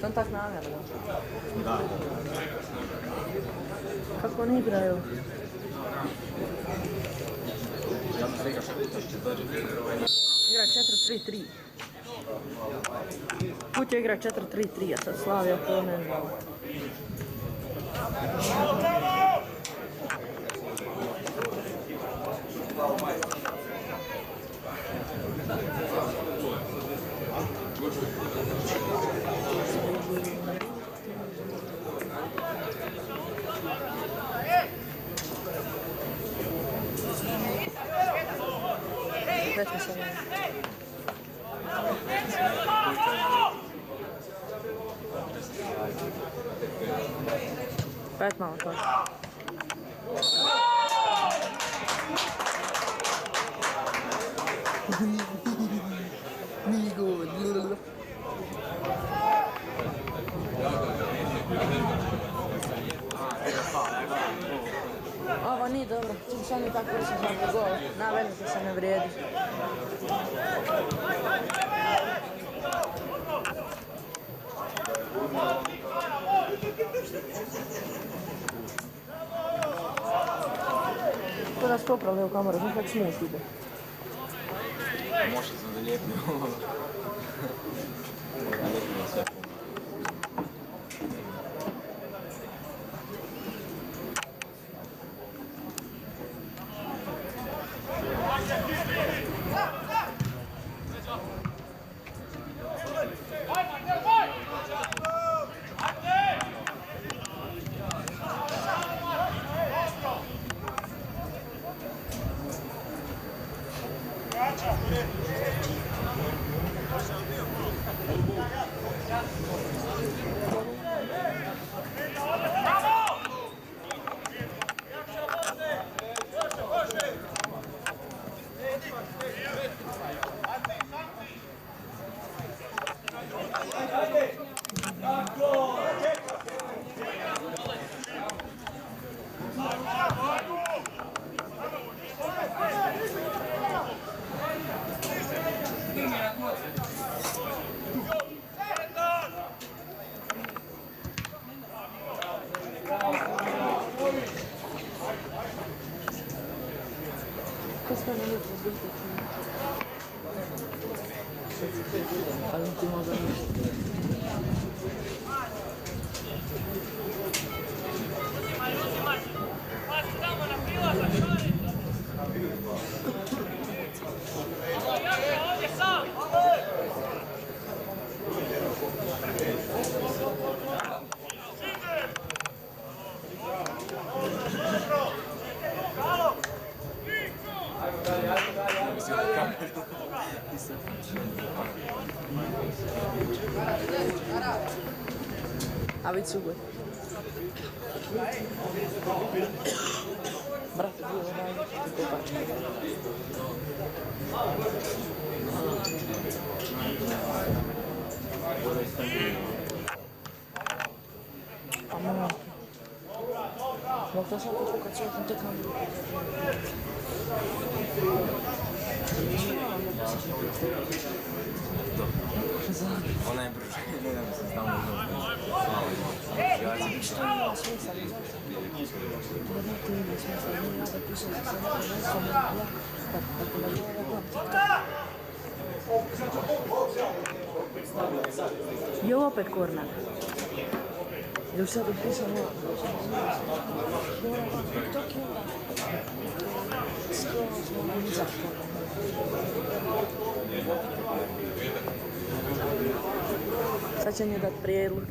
To tak namjerno. Da. Kako oni igraju? Ja bih rekao što Igra 4-3-3. Put je igra 4-3-3, a sad Slavija to ne znam. Pet malo to. Nije god. Ovo nije dobro, čim sam mi tako više za gol, na velike se ne vrijedi. Ko nas popravlja u kameru, znam kako smiješ ide. može sam da lijepio. Lijepio sve. A vidi sugoj. Brate, bio onaj kopačka. A mama. Mogu to sam kupu kad ću te kameru. Ona je brže, ne da bi se stalno uzao. Što ima smisla? To ima smisla, nije ja da pišem za sve neko mjesto, ne ja. Tako da je ovo gledam. Je ovo opet korner? Još sad upisam ovo. TikTok je onda. Skoro smo na nizak. Sad će mi dat prijedlog.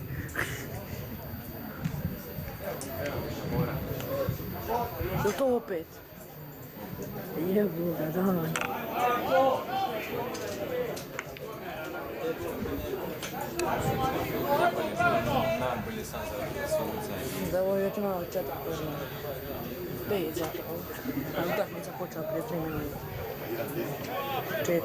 Je to opet? Jebo ga, davaj. Najbolje sam za sunce. Da ovo je već malo 4 korner. 5 zapravo. A utakmica počela prije 3 minuta. 4.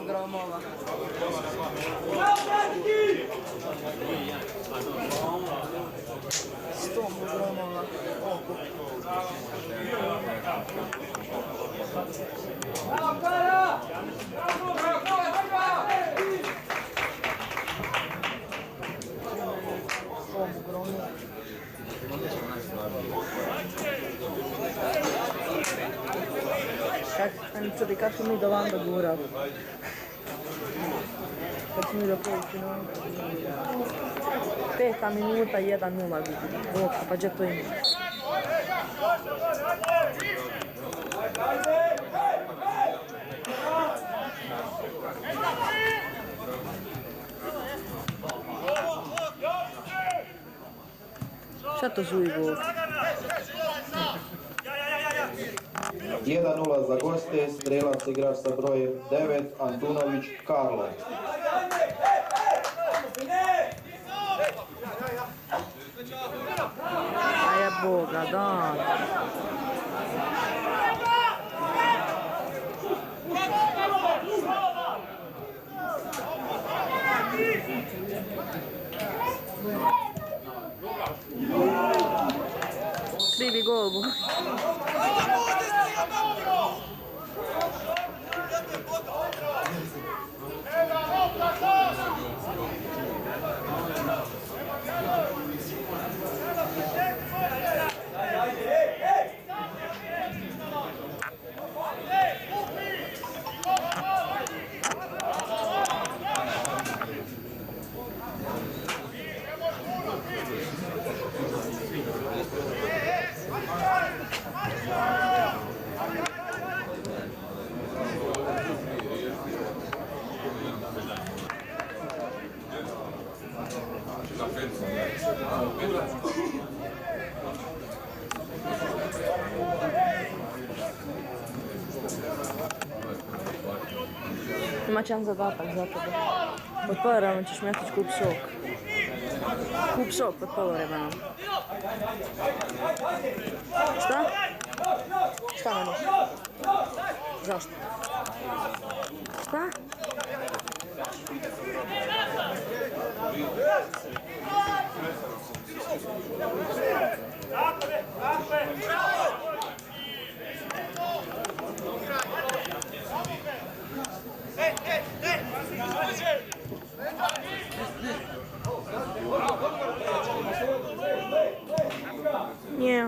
Gramova. Čudi, kad smo mi do Vanda gurali? Kad smo mi do polufinala? 5. minuta, 1:0 vidi. Lopta, pa gdje to ima? Šta to zuji gol? 1:0 za goste, strelac igrač sa brojem 9, Antunović Karlo. A je Boga, da. Krivi gol. Imat će jedan zadatak za tebe. Pod polovremenu ćeš mi otići kup sok. Kup sok pod polovremenu. Šta? Šta ne možeš? Zašto? Šta? Nie.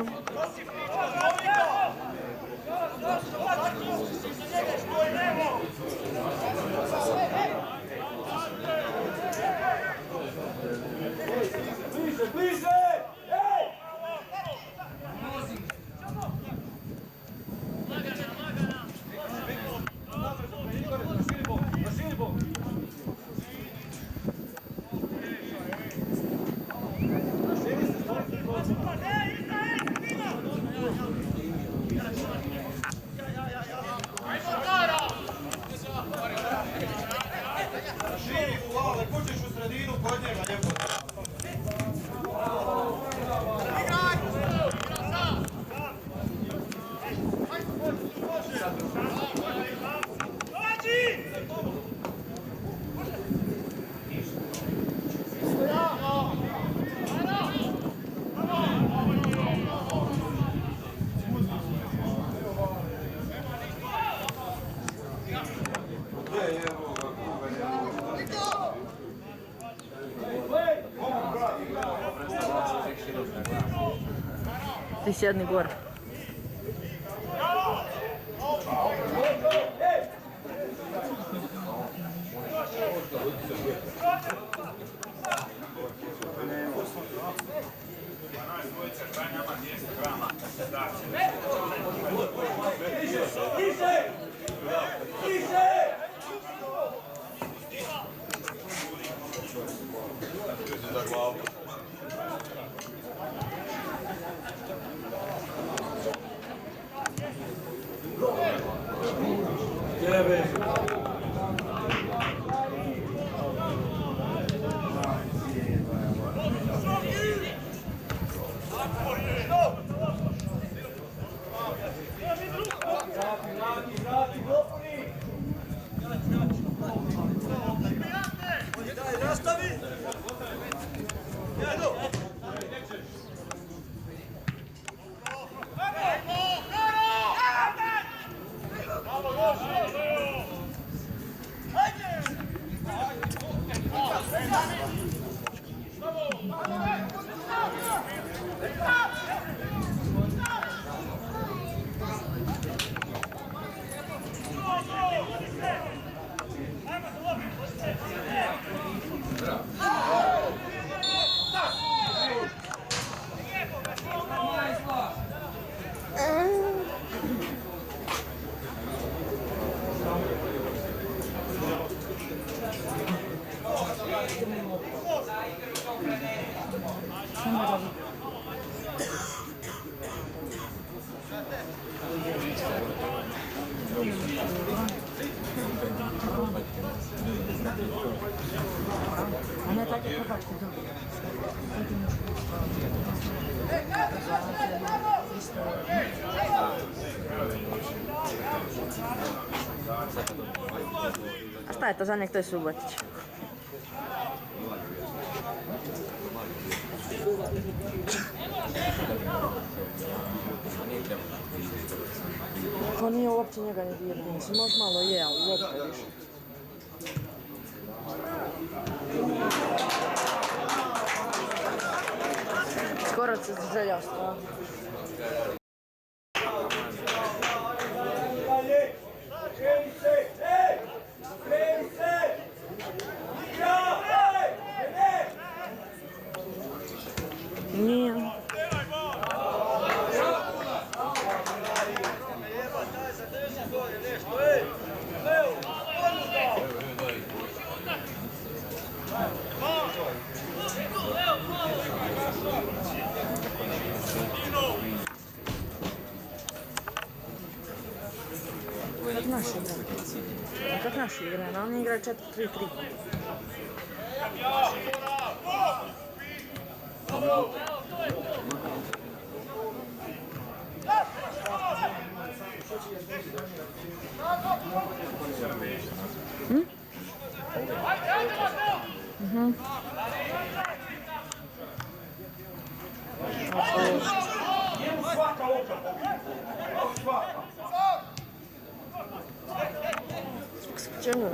Ti sjedni gore. A ne tako kako A šta je to za nek, to je Subotić. To nije uopće njega ne dirati, mislim, možda malo je, ali uopće više. Skoro se željao stava. Nije. Как наши играют. Как наши играют, но они играют 4-3-3. Czemu?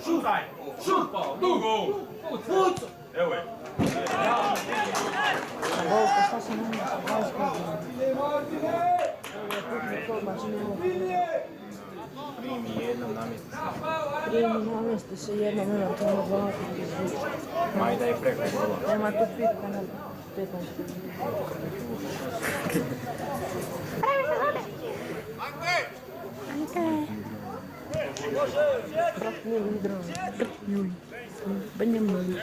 Šutaj! Šutao! Dugo! Pucu! Evo je. Volko, šta se nema sa 20 godina? Ovo je putno to, baš ne mogu. Primi jednom namjesti se. Primi namjesti se jednom, nema to na 20 izvuči. Majda je preko gola. Nema tu pitka na 15 Trapnuli igrao, trapnuli. Benjamin.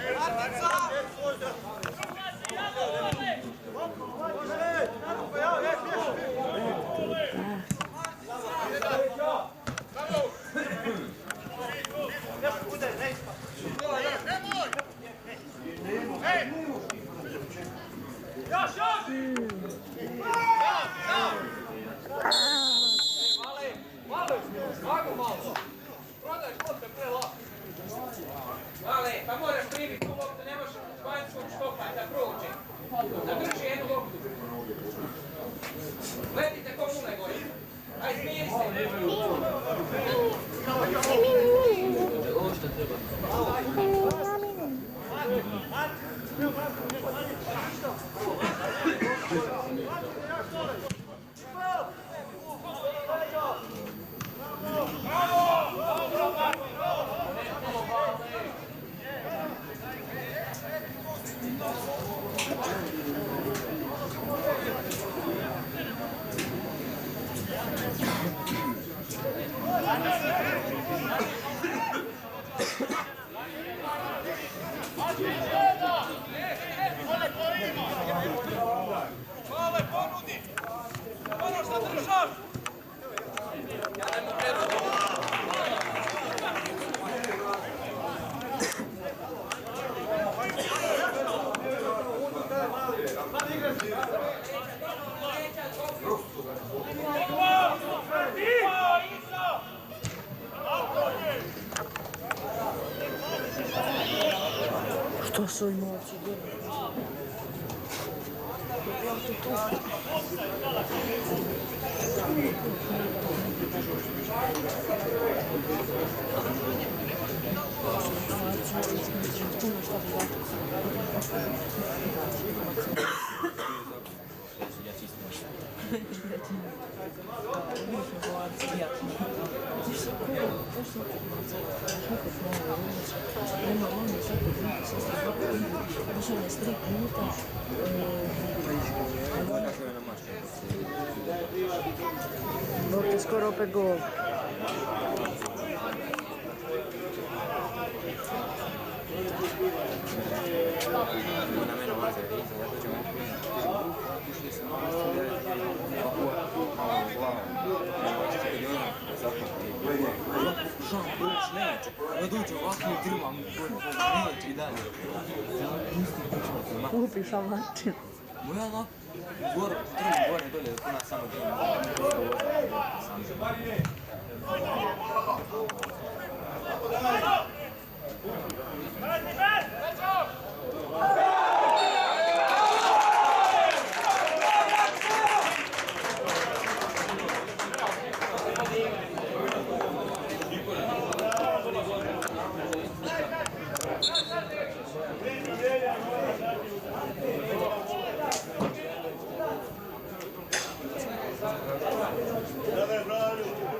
Ale, pa moraš primiti tu loptu, ne možeš vanjskog štopati da prođe. Da drži jednu loptu. Gledite ko mule goji. Aj, smiri se. Ovo što treba. Što su im ovdje gledali? Bog je skoro opet gol. Na mene ulaze riza, ja dođem ovdje. Ušli sam na mjesto gdje malo u glavu. Šan, doći neće. Ja dođem ovako i drmam neće i dalje. Lupiš amačin. Moja lap, trmam gore dolje dok ona samo drmam.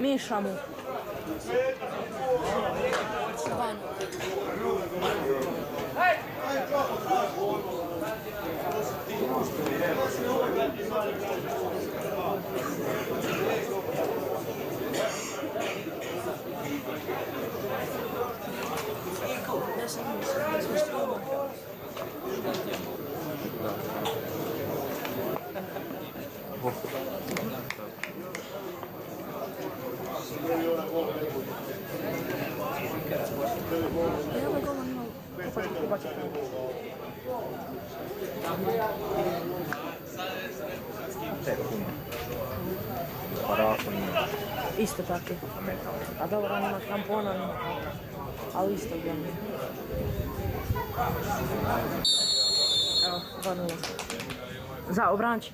Miša mu. Te puno. Parašom ima. Isto tako. A dobro, on ima šampona, ali isto gledam. Evo, 2-0. Za, obranči.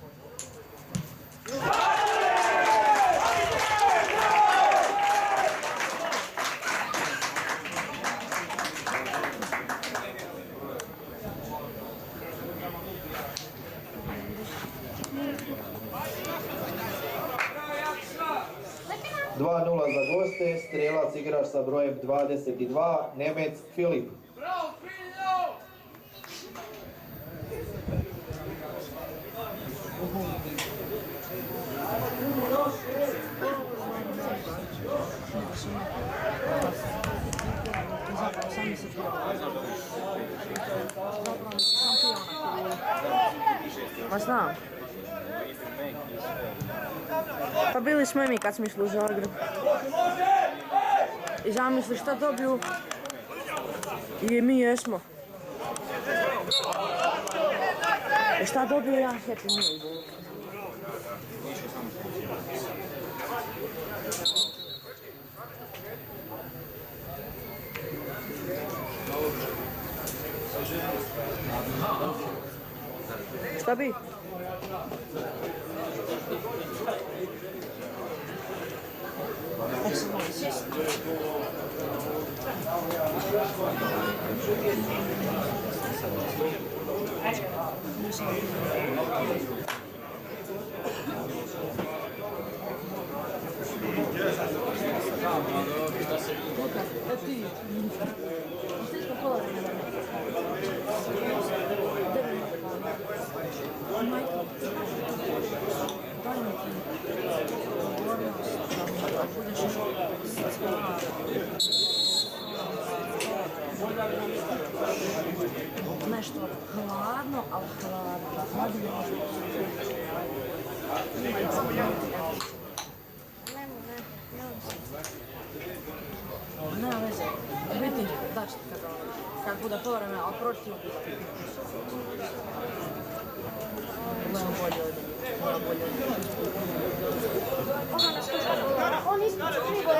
Dva 0 za goste, strelac igrač sa brojem 22, Nemec Filip. Ma znam. Pa bili smo i mi kad smo išli u Zagreb. I zamisli šta dobiju. I mi jesmo. I šta dobiju ja Happy Meal. Šta bi? Nešto hladno, ali hladno. Nema veze, biti da ćete kad bude to vreme, ali protiv. Nema bolje od On ispriča pribor.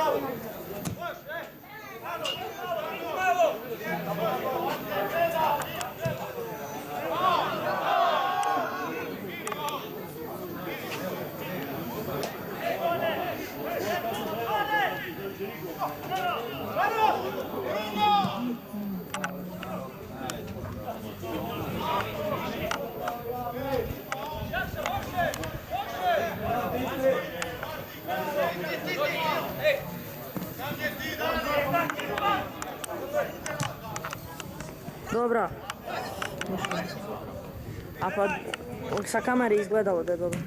Dobra. A pa sa kamere izgledalo da je dobro.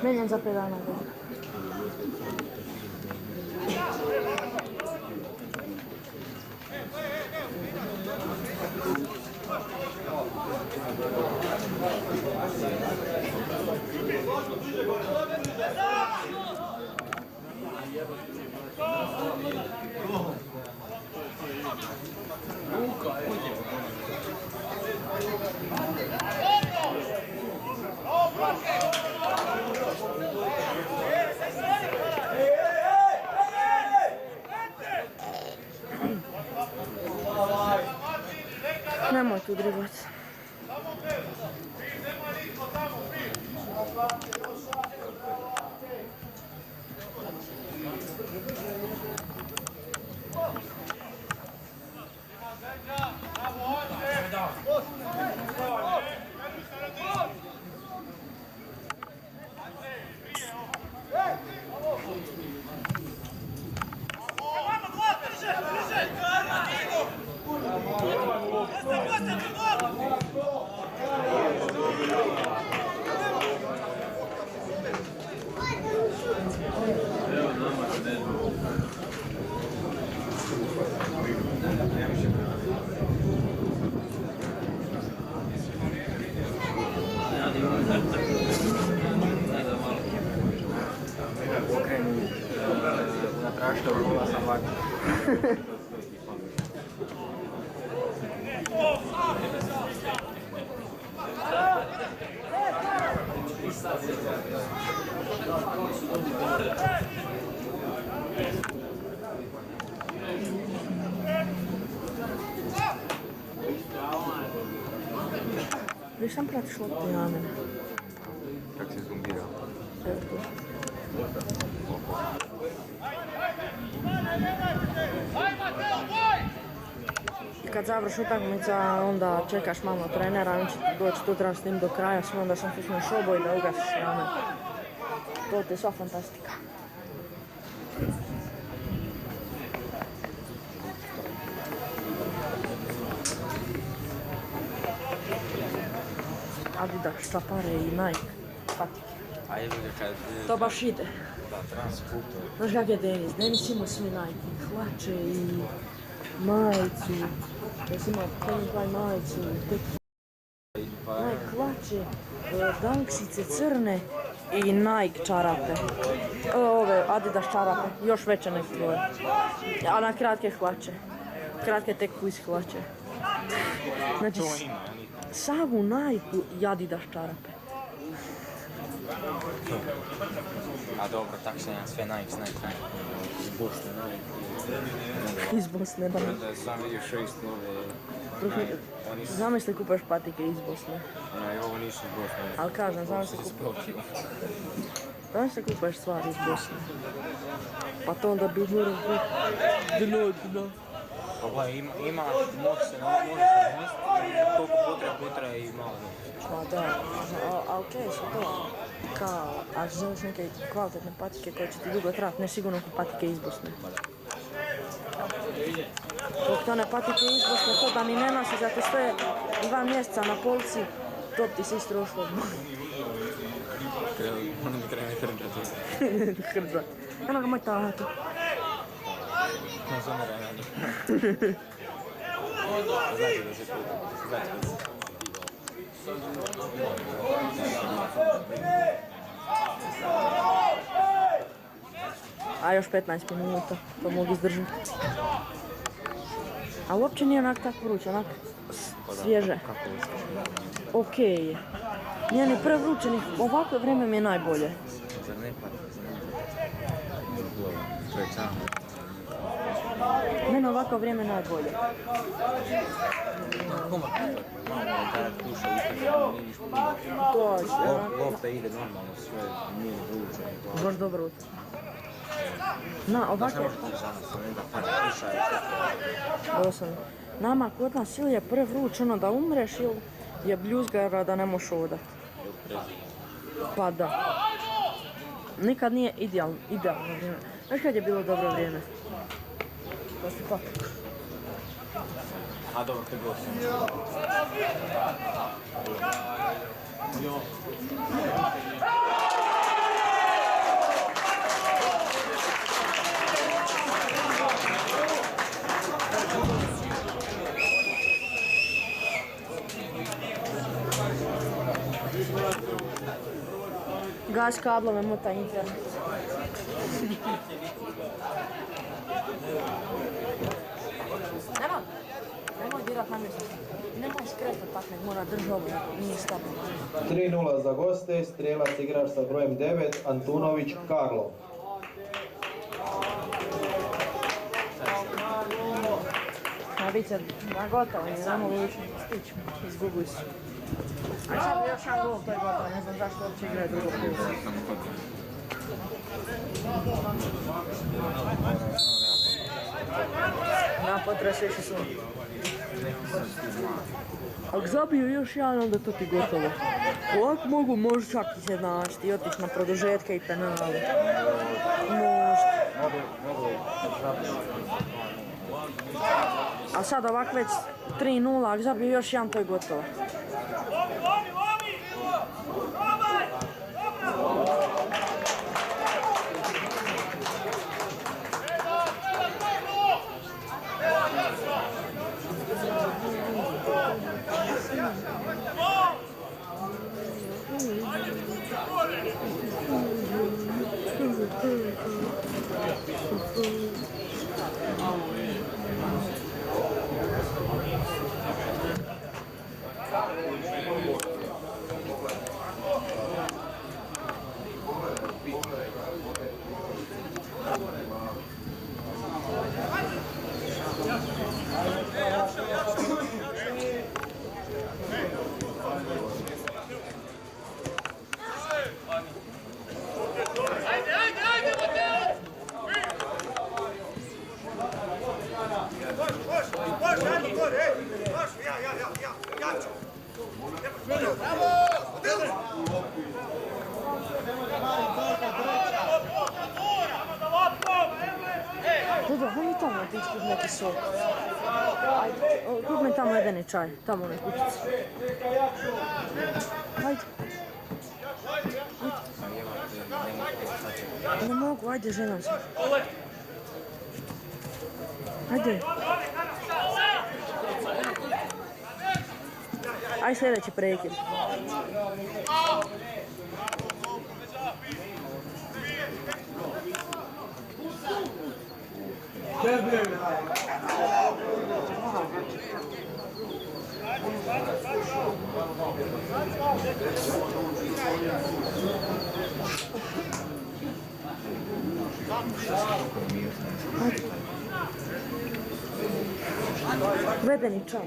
Menjam za 5 dana. tu driblat. Napraštao gola sam ovako. Viš sam pratiš loptu na mene. Kako si zumbirao? Evo tu. I kad završ utakmica, onda čekaš malo trenera, on će ti doći sutra s njim do kraja, sve onda sam susneš oboj da ugasiš rame. To ti je sva fantastika. Adidas, čapare i Nike, patike. A je ga kad... To baš ide. Da, transporto. Znaš kak je Denis? Denis ima svi Nike, hlače i majicu. Denis ima taj majicu, tek Nike hlače, danksice crne i Nike čarape. Ove Adidas čarape, još veće nek tvoje. A na kratke hlače. Kratke tek quiz hlače. Znači, savu Nike i Adidas čarape. A dobro, tak se na sve Nike. Iz Bosne, Nike. Iz Bosne, da. Da sam vidio 6 nove... Zamisli kupaš patike iz Bosne. Ja, i ovo nisu iz Bosne. Ali kažem, zamisli kupaš stvari iz Bosne. Pa to onda bi morao biti. Pa ba, imaš, možeš se razmisliti, koliko potreba i malo. Pa da, a okej su to. Kao, ako želiš neke kvalitetne patike koje će ti dugo trajati, ne sigurno ko patike iz Bosne. Dok to ne patike iz Bosne, to da ni ne nosiš, ako stoje 2 mjeseca na polici, to ti se istrošilo. Ono mi krene hrđati. Hrđat. Eno ga moj tatu. Ne zamera na njih. Znači da se puta. Znači da se... A još 15 minuta, to mogu izdržati. A uopće nije onak tako vruće, onak svježe. Okej je. Nije ni prevruće, ni ovakvo vrijeme mi je najbolje. Zar ne pati? To je samo. Mene ovako vrijeme najbolje. Malo je kada kuša utakljena, nije ništa bilo. To je Lopta ide normalno, sve nije vruće. baš dobro utro. Na, ovako... Znaš ne možeš ti zanas, ne da pati kuša je sve. Doslovno. Nama kod nas ili je prevruć ono da umreš ili je bljuzgara da ne možeš hodat. Pa da. Nikad nije idealno vrijeme. Znaš kad je bilo dobro vrijeme? Da si pak. A dobro, te gosim. Gas kablove, mota internet. Nemoj dirat na mjesto. Nemoj skretat tak, nek mora držati ovo, nije stabilno. 3:0 za goste, strijelac igrač sa brojem 9, Antunović Karlo. bit će gotovo, ne mogu više stići, izgubili su. A sad još jedan gol, to je gotovo, ne znam zašto uopće igraju drugo polu. Na potres više su. Ako zabiju još jedan, onda to ti gotovo. Ovako mogu možda čak i se izjednačiti i otići na produžetke i penale. Možda. A sad ovako već 3-0, ako zabiju još jedan, to je gotovo. Dobro, hajde tamo ti ispred neki sok. Ajde, kup mi tamo jedeni čaj, tamo onaj kućici. Hajde. Ne mogu, ajde ženam se. Ajde. Ajde sljedeći prekid. Vedeni čaj.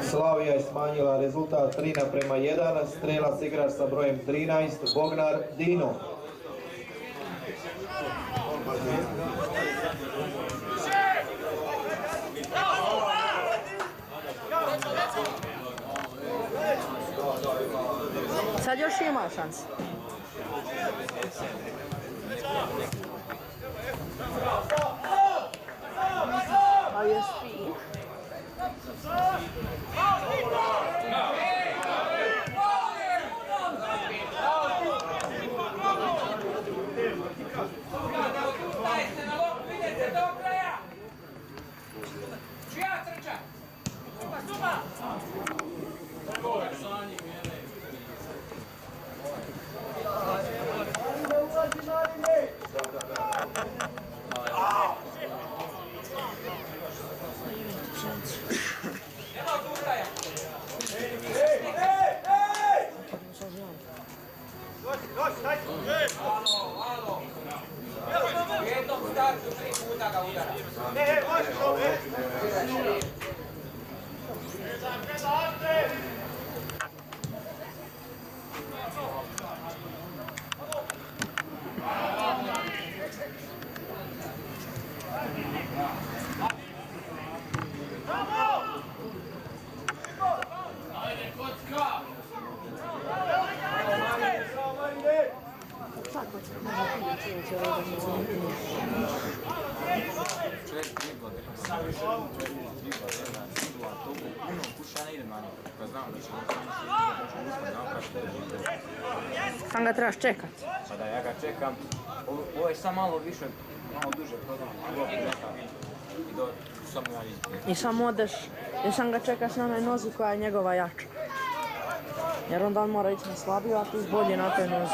Slavija je smanjila rezultat 3:1, strelac igrač sa brojem 13, Bognar Dino. Sad još ima šanse. A još fin. Dajte na lop, idete do kraja! Čija trča? Zuma! ono, kući ja ne idem na njega. Kad znam da će Sam ga trebaš čekat. pa da ja ga čekam. Ovo je sad malo više, malo duže program. I do samo ja izbijem. I sam odeš, i sam ga čekaš na onoj nozi koja je njegova jača. Jer onda on mora ići na slabiju, a ti bolje na toj nozi.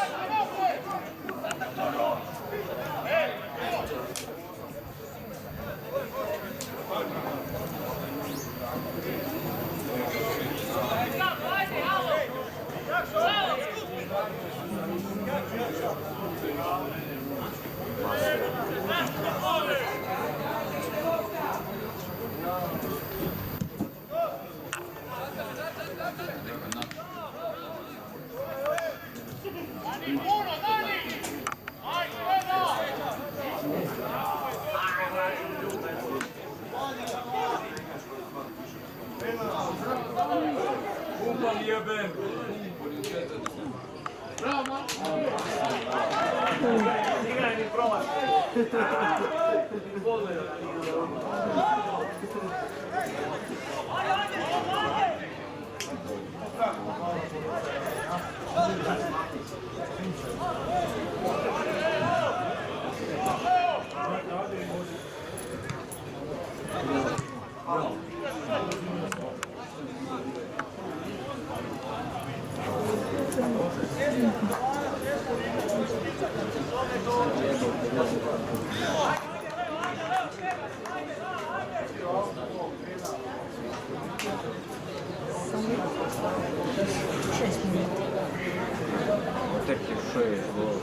Tek je 6 gol.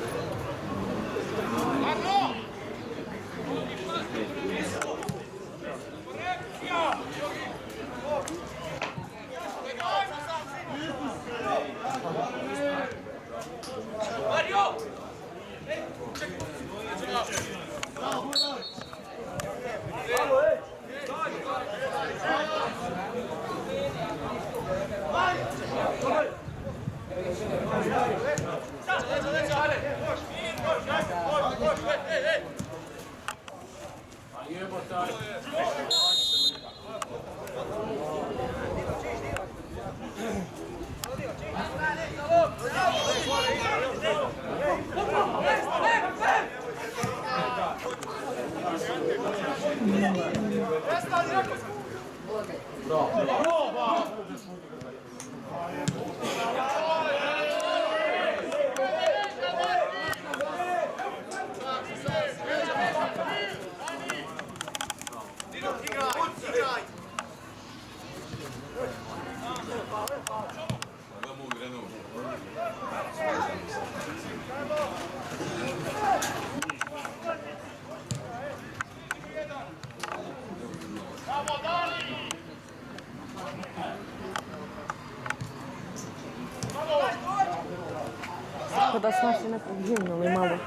Tako da smo se nekog živnuli malo.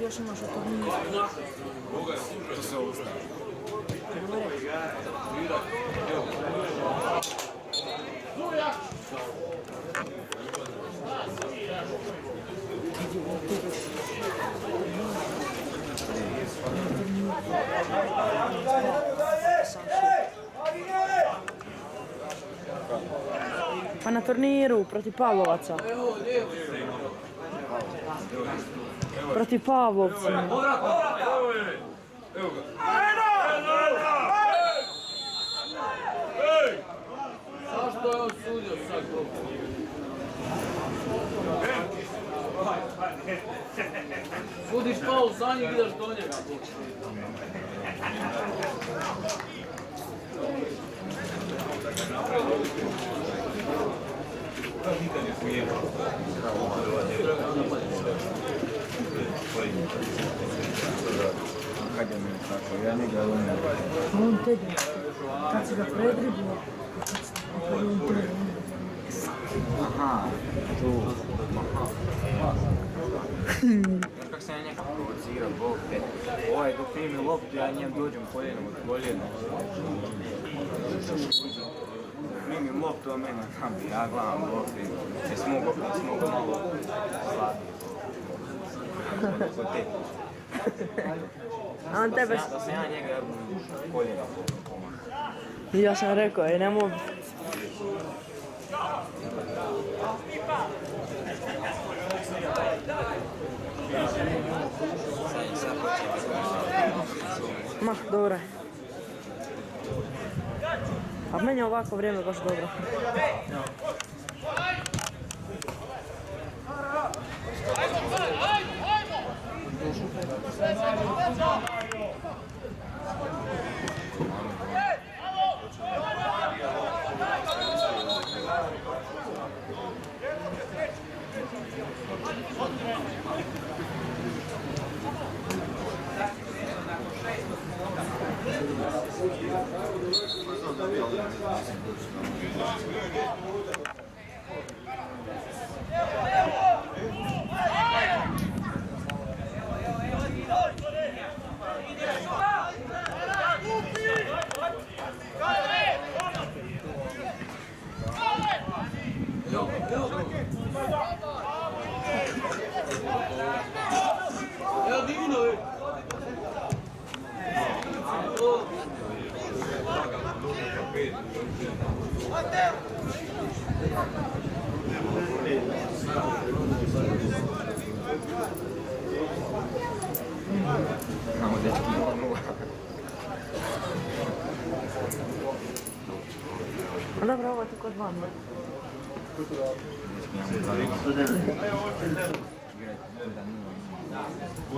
Još imaš od tog nije. To se ovo stavi. Pa na turniru protiv Pavlovaca. Protiv Pavlovca. Evo ga. Zašto je on sudio sad to? Sudiš faul za njih, ideš do njega. Kad je meni tako, ja njega umem. On tebi, kad si ga predribio, kad je on tebi. Aha, tu. Znaš kako sam ja njega provocirao, Bog te. Dok primi loptu, ja njem dođem koljenom od koljena. Primim loptu, a mene tam, ja gledam loptu. Ja smogu malo slabije. Kod te. A on tebe... Da sam ja njega koljena. I ja sam rekao, nemoj... Mah, dobro je. A meni je ovako vrijeme baš dobro. Imamo dečki 0-0. Dobro, ovo je tako 2-0.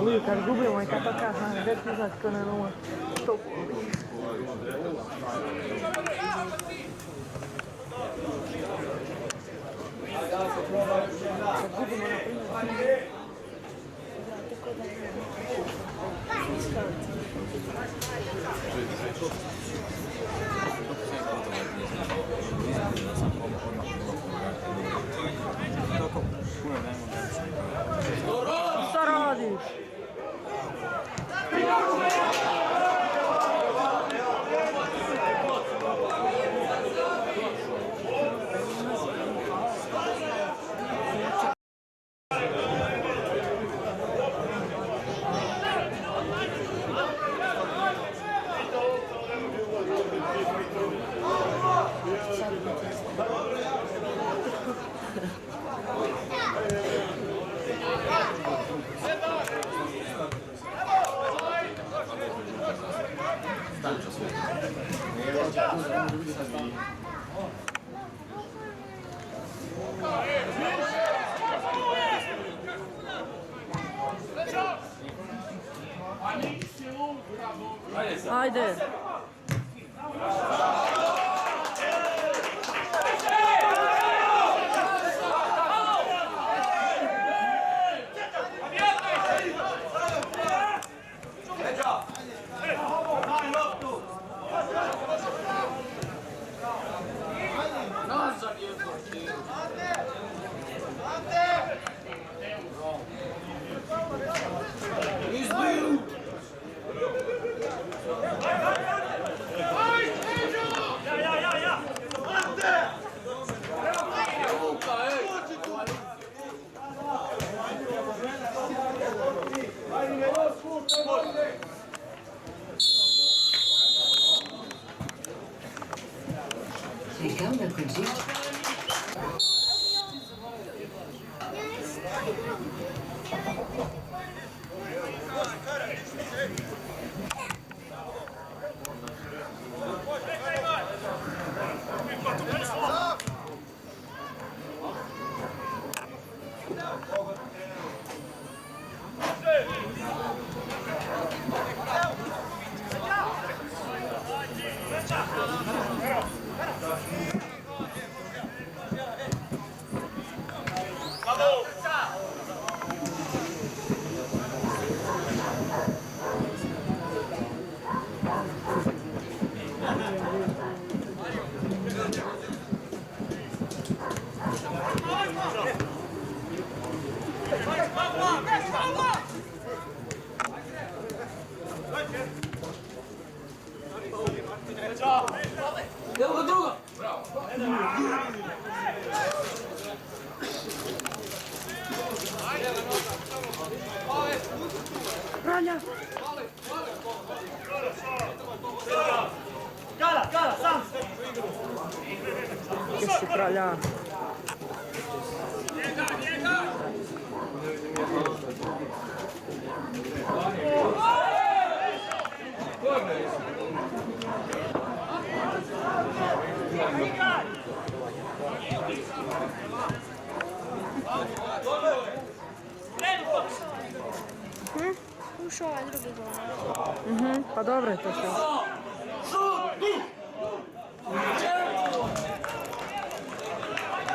Uvijek kad gubimo i kad to kažem, već ne znači ko na 0. To šta radiš? Ajde. Legal na condição. Evo ga druga! Kralja! Kala, sam! Gdje si kralja? Ušao ovaj drugi gol. Pa dobro je to sve.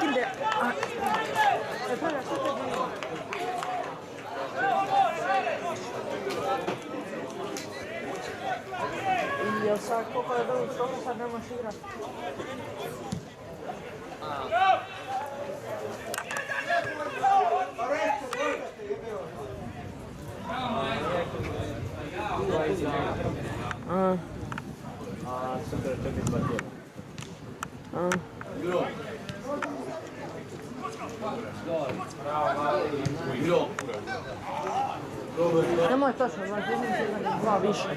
Ide. Kralja, što te bilo? I jel sad koliko je dobro što sad ne možeš igrati? Sutra će biti 2 tjedna. Nemoj točno, znači dva više.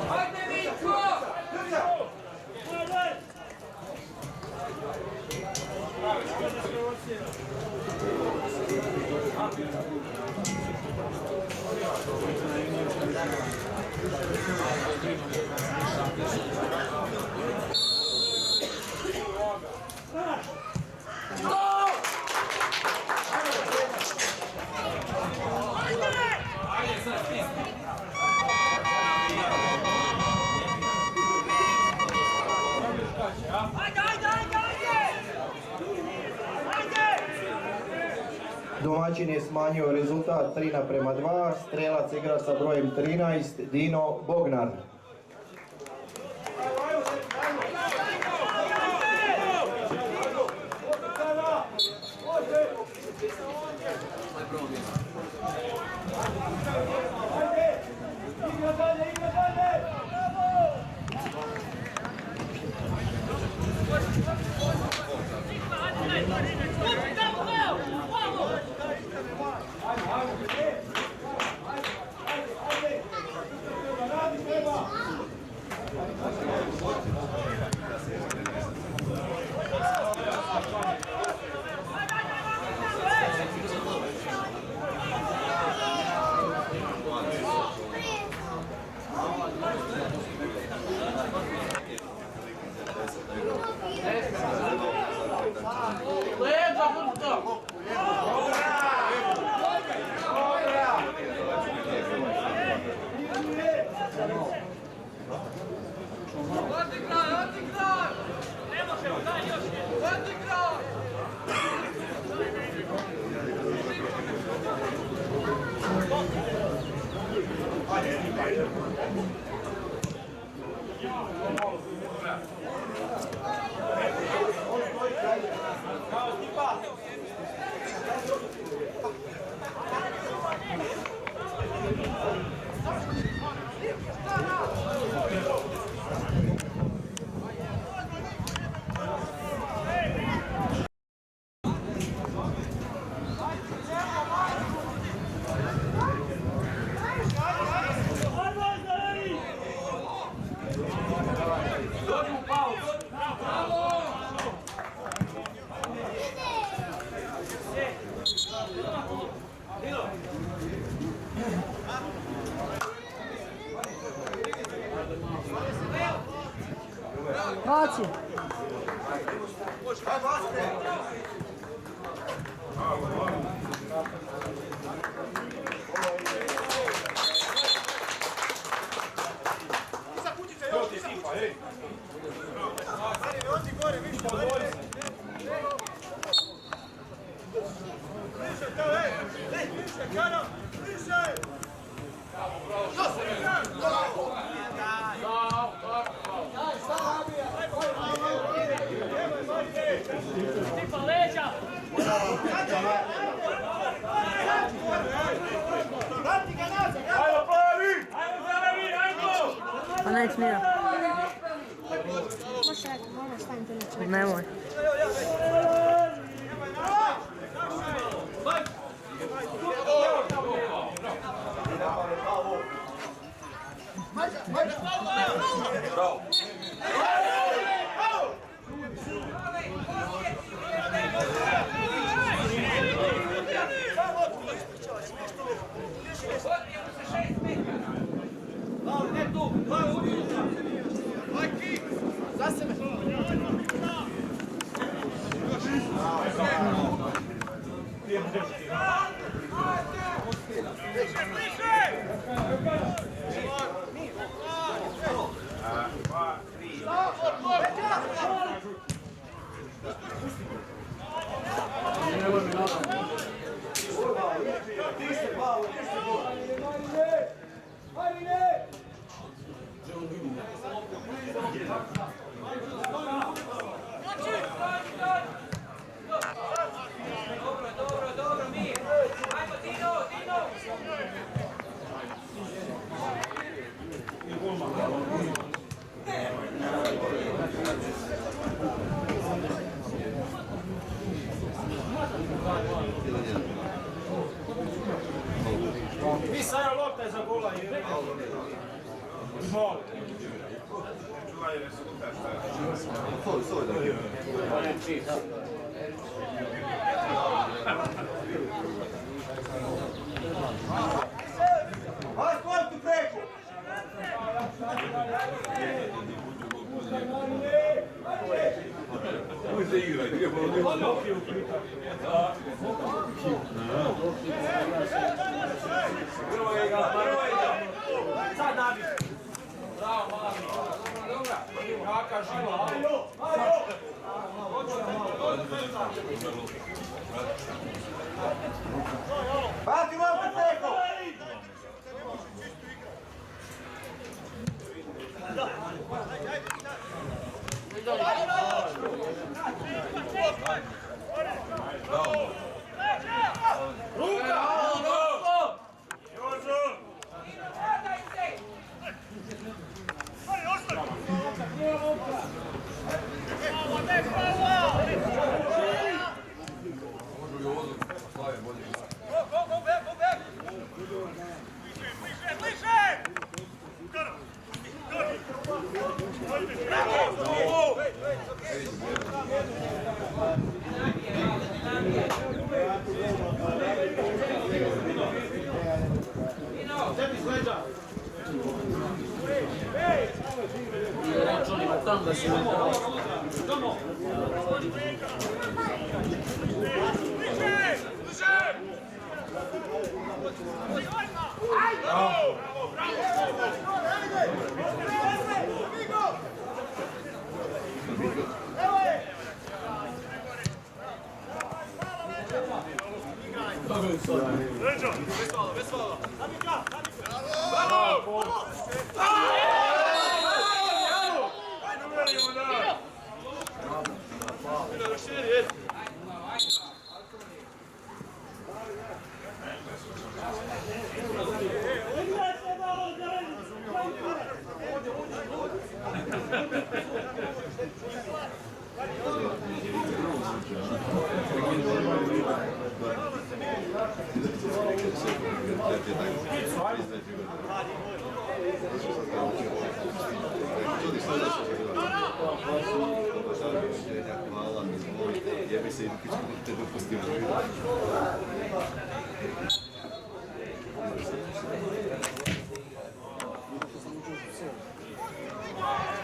Hajde Vinko! Domaćin je smanjio rezultat 3:2, strelac igra sa brojem 13, Dino Bognar. Baci. Pa neće mira. Može, moram staviti na čovjek. Nemoj. Bravo! Dobro, mir. Ajmo, Dino. Pisaju lopte za gola i mol. Aj, sportu preko! Sad nabi. Bravo, mali. Dobro. Kaka živa. Bati loptu preko!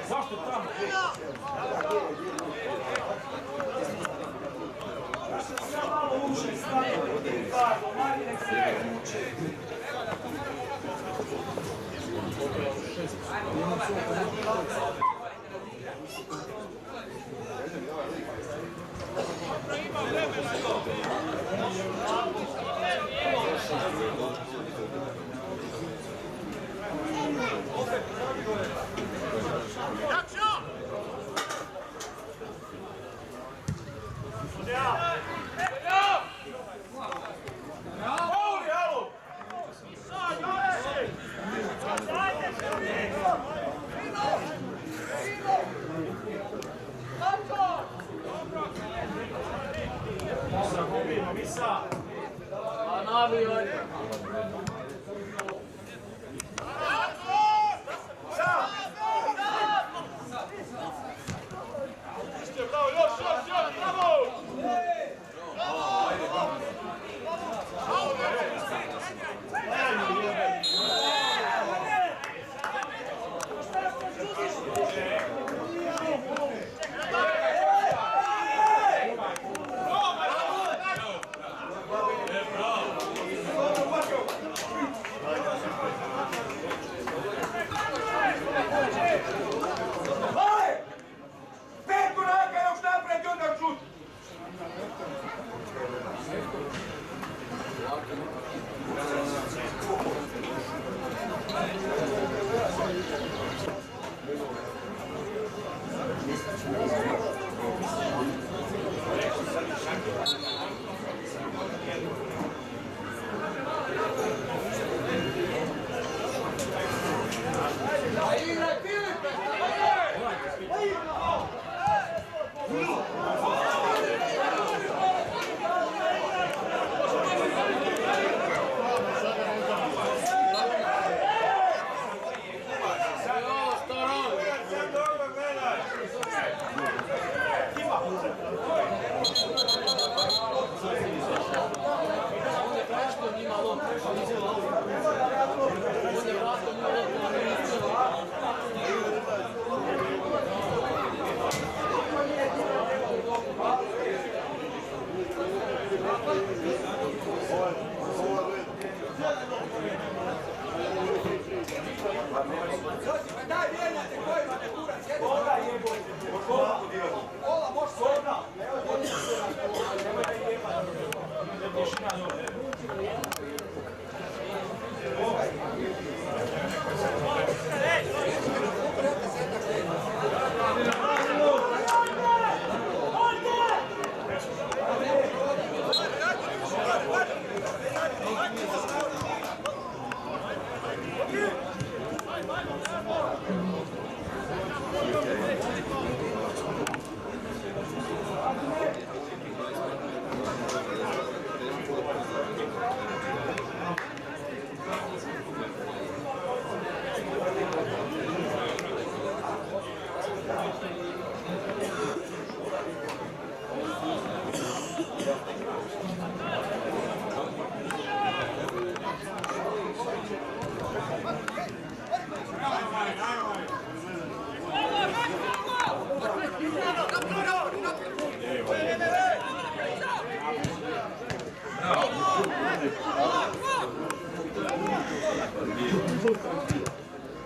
Zašto tamo? Malo uši staviti. Bravo!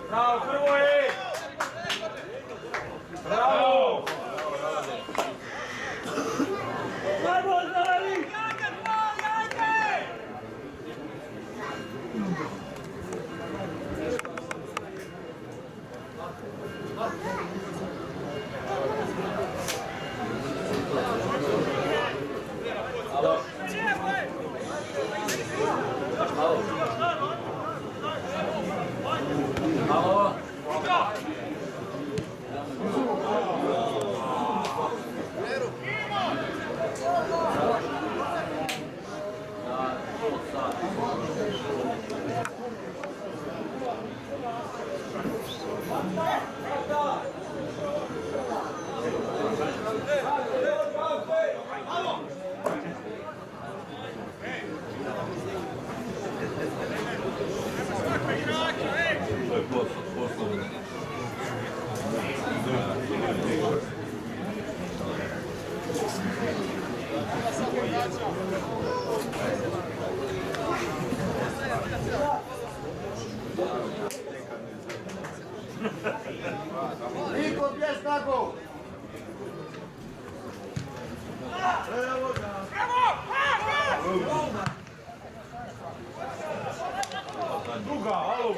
Bravo, prvo je! Bravo! Bravo, zeleni! Niko, gdje snagu? Druga, alo!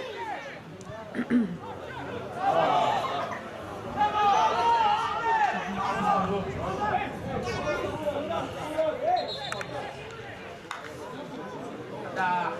Da.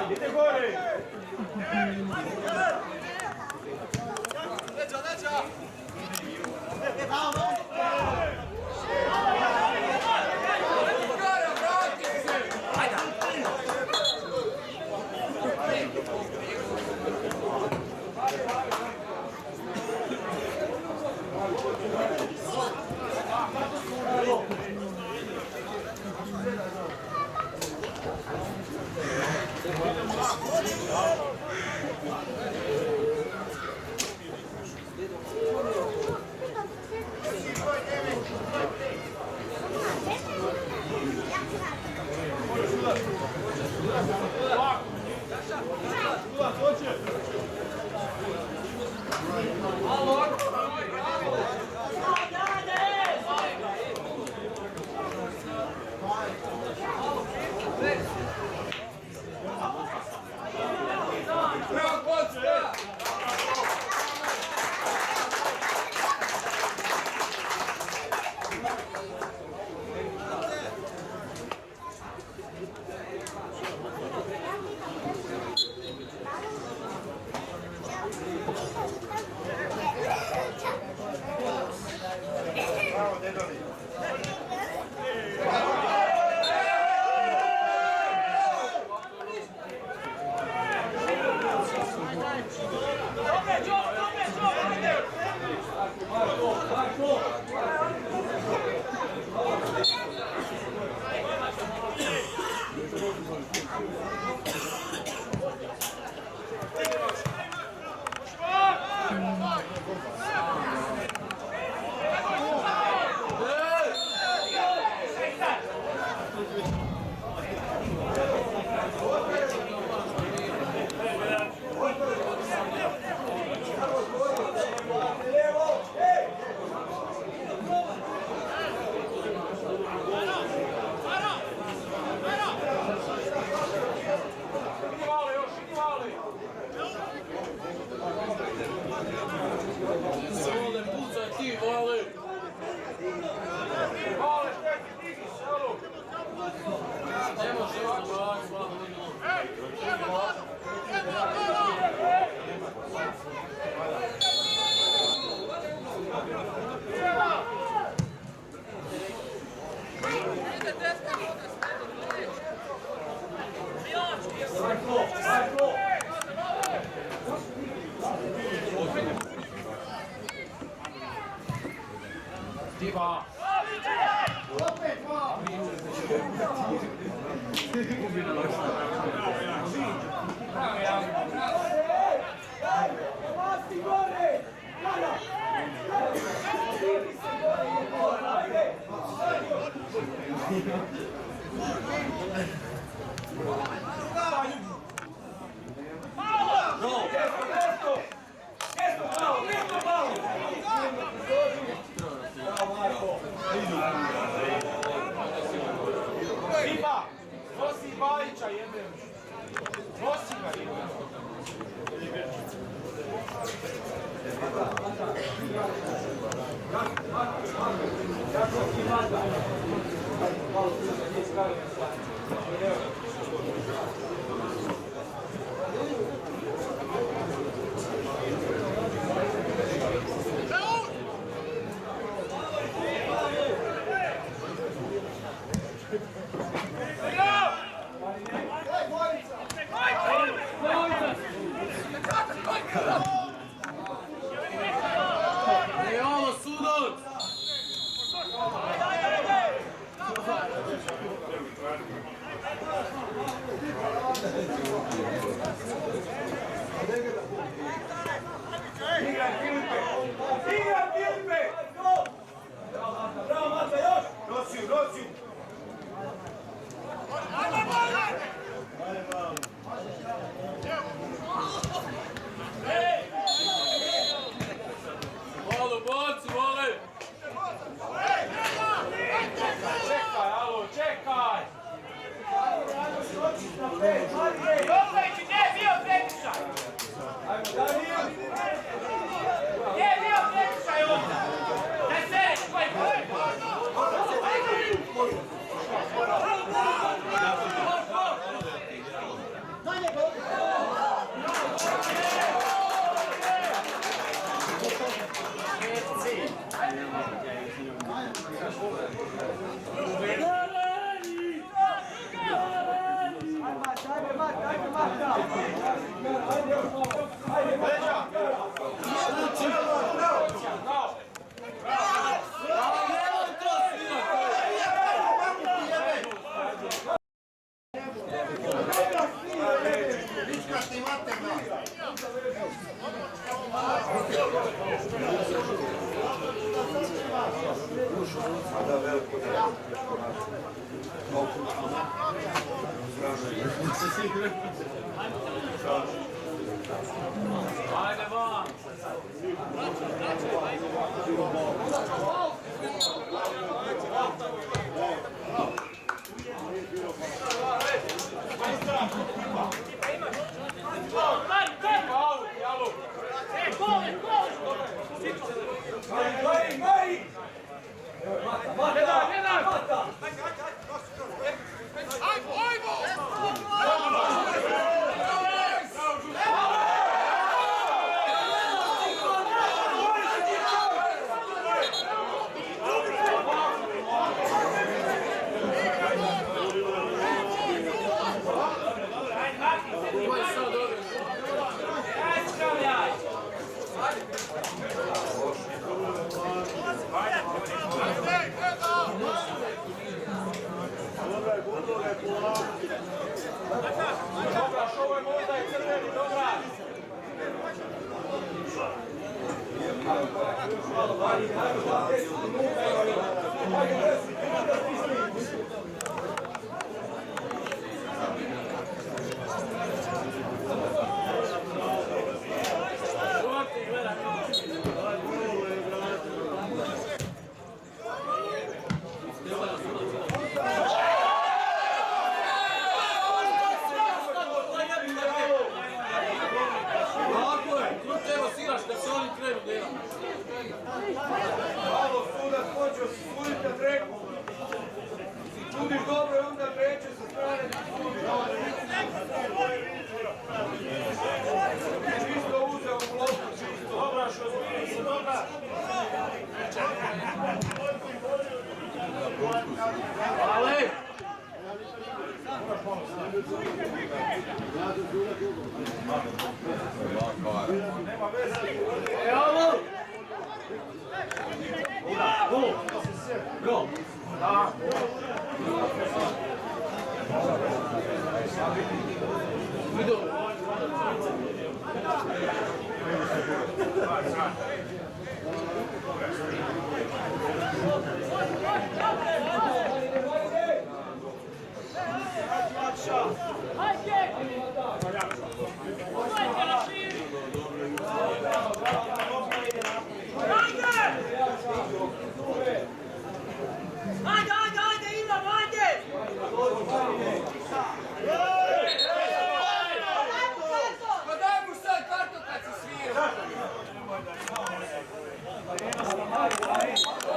Idite gore! Diva! Diva! Nosi Bajića jebem! Nosi ga jebem! Ajde van! Bravo, sudac! Ajde, Ivan, ajde! Pa daj mu sad kartu kad se svira!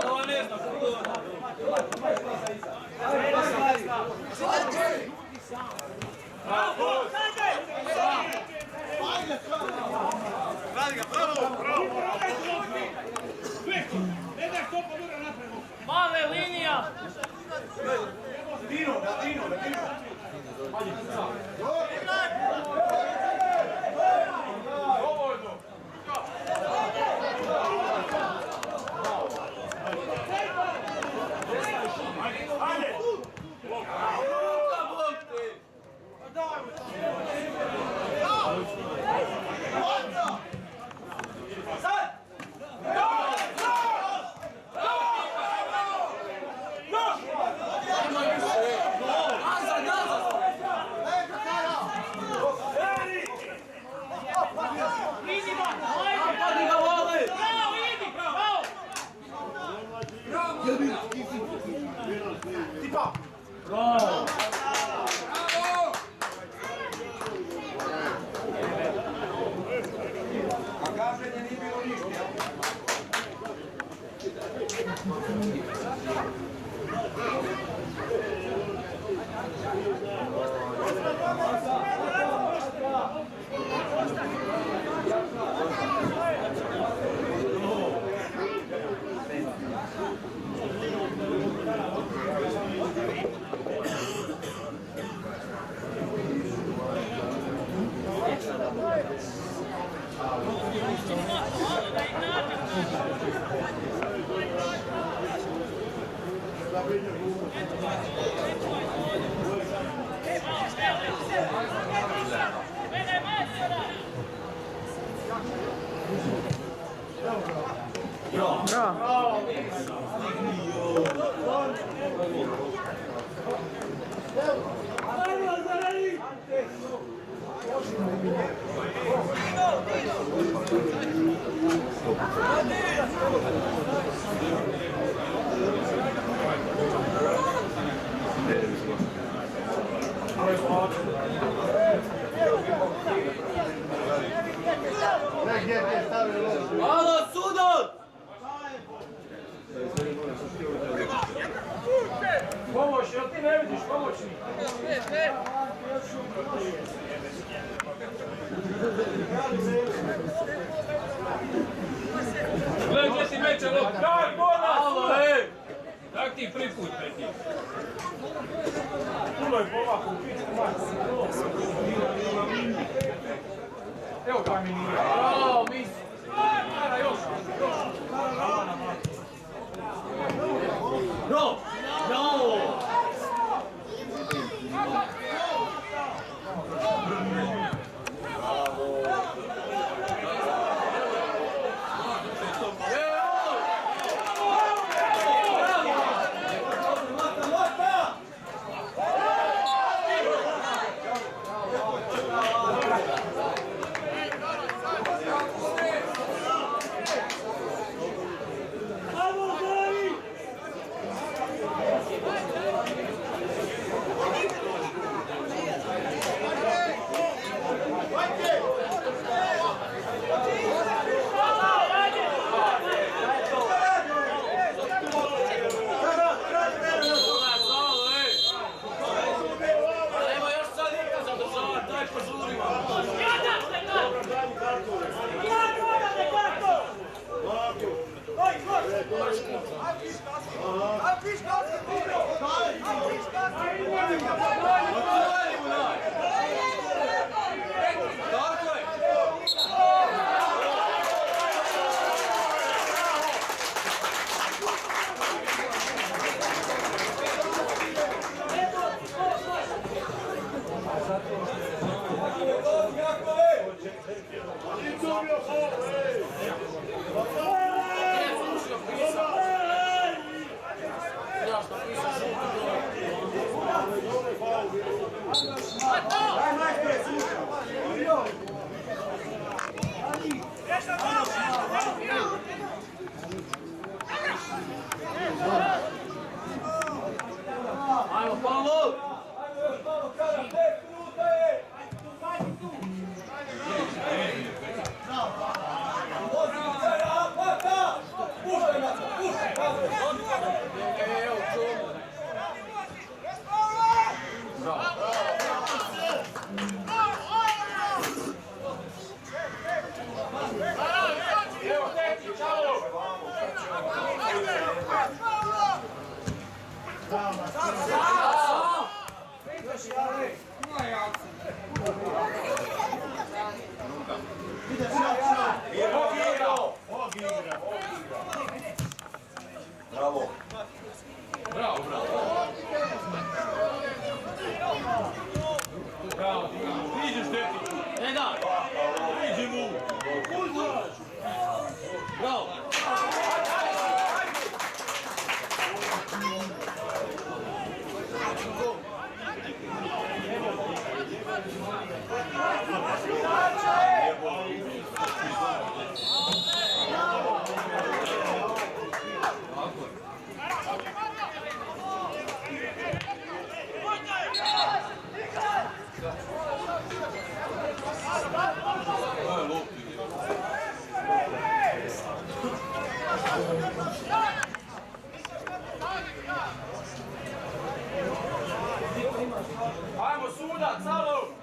Ovo ne znam, Male linija! Alo, sudor! Pomoć, jel ti ne vidiš pomoćnik? Gledaj gdje ti meče loptu! Daj, bola! Alo, tak ti priput neki. Puno je polako u pičku mačku. Evo kaj mi nije. Bravo, mis. Još. Bravo! Bravo! Ajmo, Pavlo! Bravo. Bravo, bravo. Bravo, iđeš deti. Ne daj. Iđi mu. Bravo. Ajmo sudac, alo!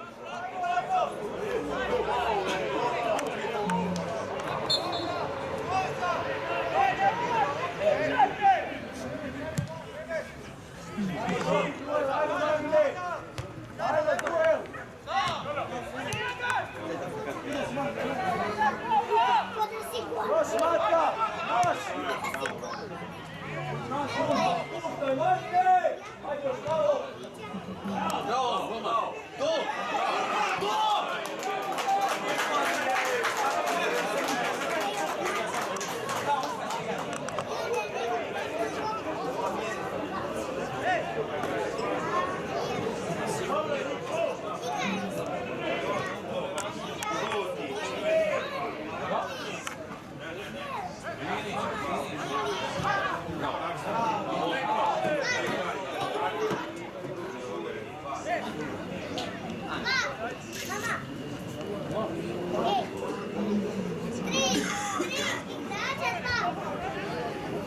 Bravo, Roma. To!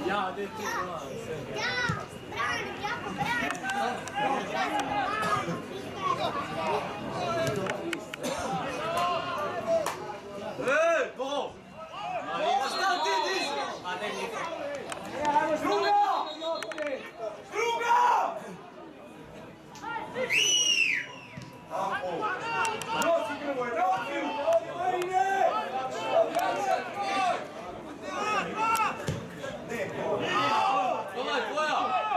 Ja, det är Ej, go! Šta ti diš? A ne, Ajmo struga! Struga! Nosi Grboje, nosi! Давай, твоя!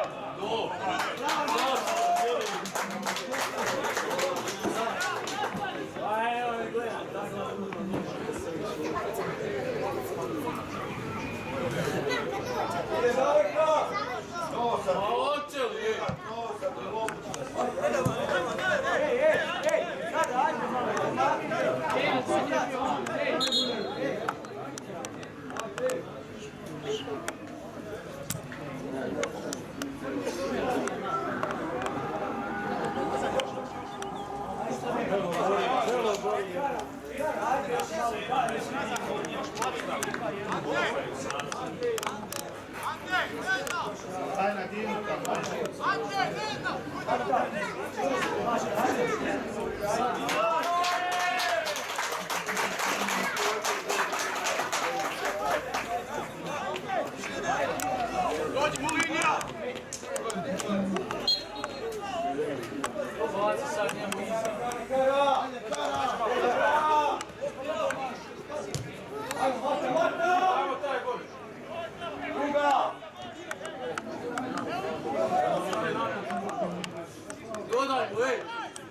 Go! Dodaj mu, ej!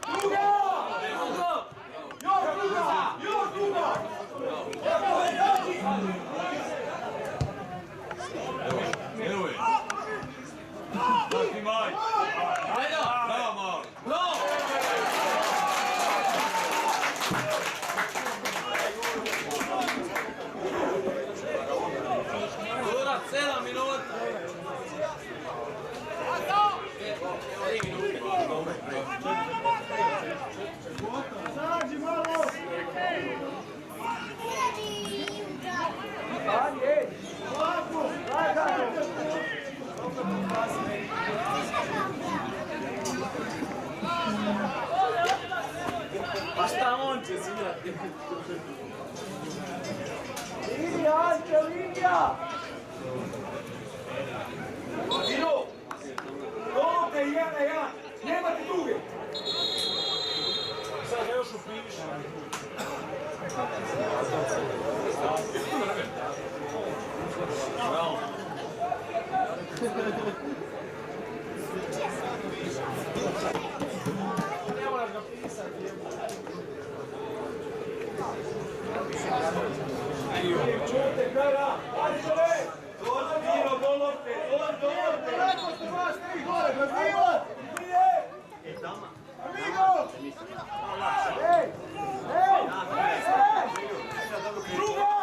Struga! on će si igrati. Linija, Anče, linija! Idu! Dovte 1-1, nemate druge! Sad ga još upiš. Bravo. Ne moraš ga pisati. Čujte, kada? Ajde čove! Dođe Miro, do lopte! Dođe! Kako ste vas tri gore? Brazilac! Nije! Amigo! Ej! Ej! Druga!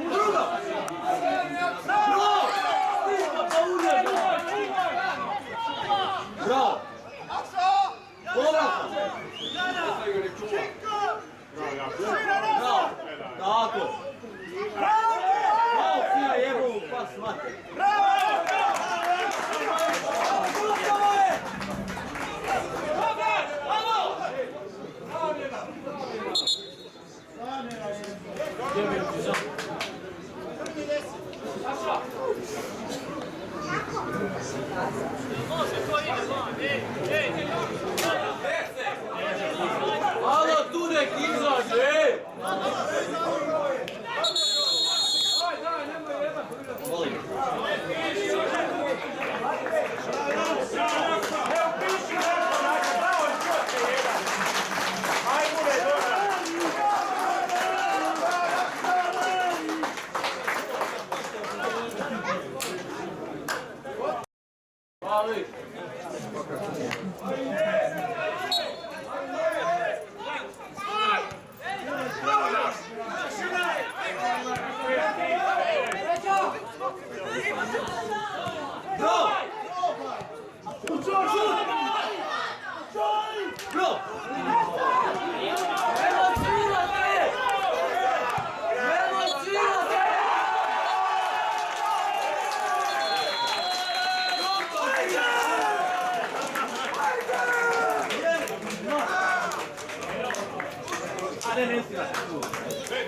Druga! Alo, tu nek izađe! Ne,